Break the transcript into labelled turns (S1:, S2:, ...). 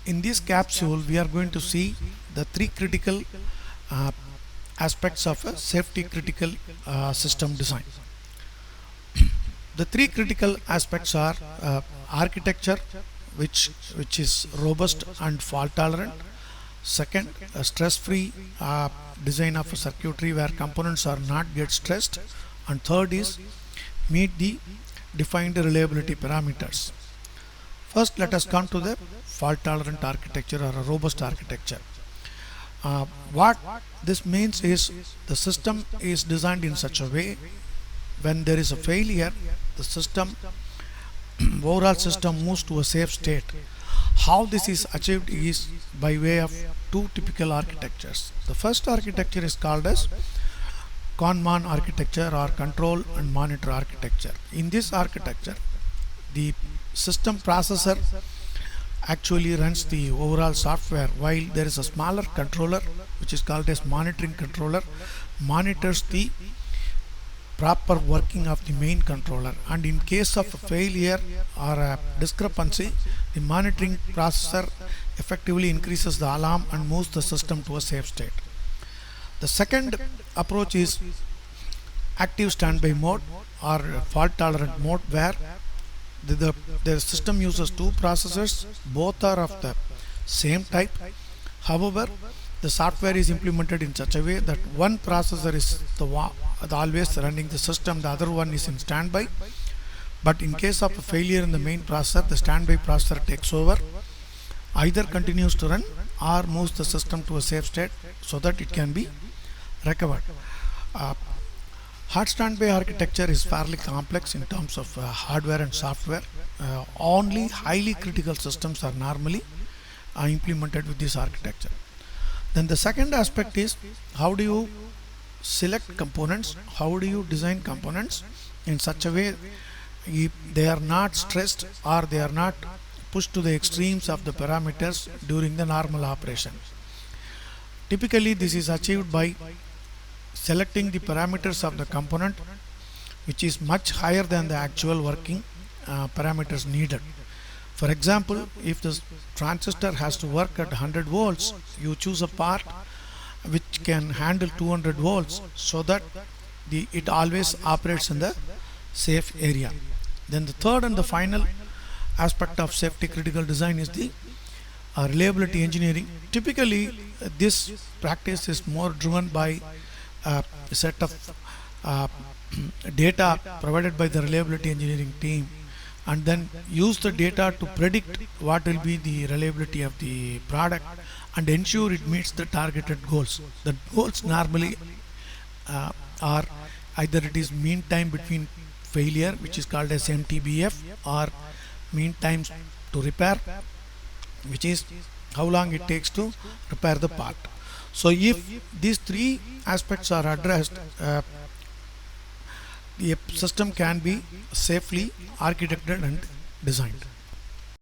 S1: In this capsule, we are going to see the three critical uh, aspects of a safety critical system design. The three critical aspects are architecture, which is robust and fault tolerant. Second, a stress-free design of a circuitry where components are not get stressed. And third is meet the defined reliability parameters. First, let us come to the fault-tolerant architecture or a robust architecture. What this means is the system is designed in such a way when there is a failure, the system overall system moves to a safe state. How this is achieved is by way of two typical architectures. The first architecture is called as Konman architecture or control and monitor architecture. In this architecture, the system processor actually runs the overall software, while there is a smaller controller which is called as monitoring controller, monitors the proper working of the main controller, and in case of a failure or a discrepancy, the monitoring processor effectively increases the alarm and moves the system to a safe state. The second approach is active standby mode or fault tolerant mode, where the system uses two processors, both are of the same type. However, the software is implemented in such a way that one processor is always running the system, the other one is in standby. But in case of a failure in the main processor, the standby processor takes over, either continues to run or moves the system to a safe state so that it can be recovered. Hard standby architecture is fairly complex in terms of hardware and software. Only highly critical systems are normally implemented with this architecture. Then the second aspect is how do you select components, how do you design components in such a way if they are not stressed or they are not pushed to the extremes of the parameters during the normal operation. Typically, this is achieved by selecting the parameters of the component which is much higher than the actual working parameters needed. For example, if the transistor has to work at 100 volts, you choose a part which can handle 200 volts so that it always operates in the safe area. Then the third and the final aspect of safety critical design is the reliability engineering. Typically, this practice is more driven by a set of data provided by the reliability engineering team, and then use the data to predict what will be the reliability of the product and ensure it meets the targeted goals. The goals normally are either it is mean time between failure, which is called as MTBF, or mean time to repair, which is how long it takes to repair the part. So if these three aspects are addressed, the system can be safely architected and designed.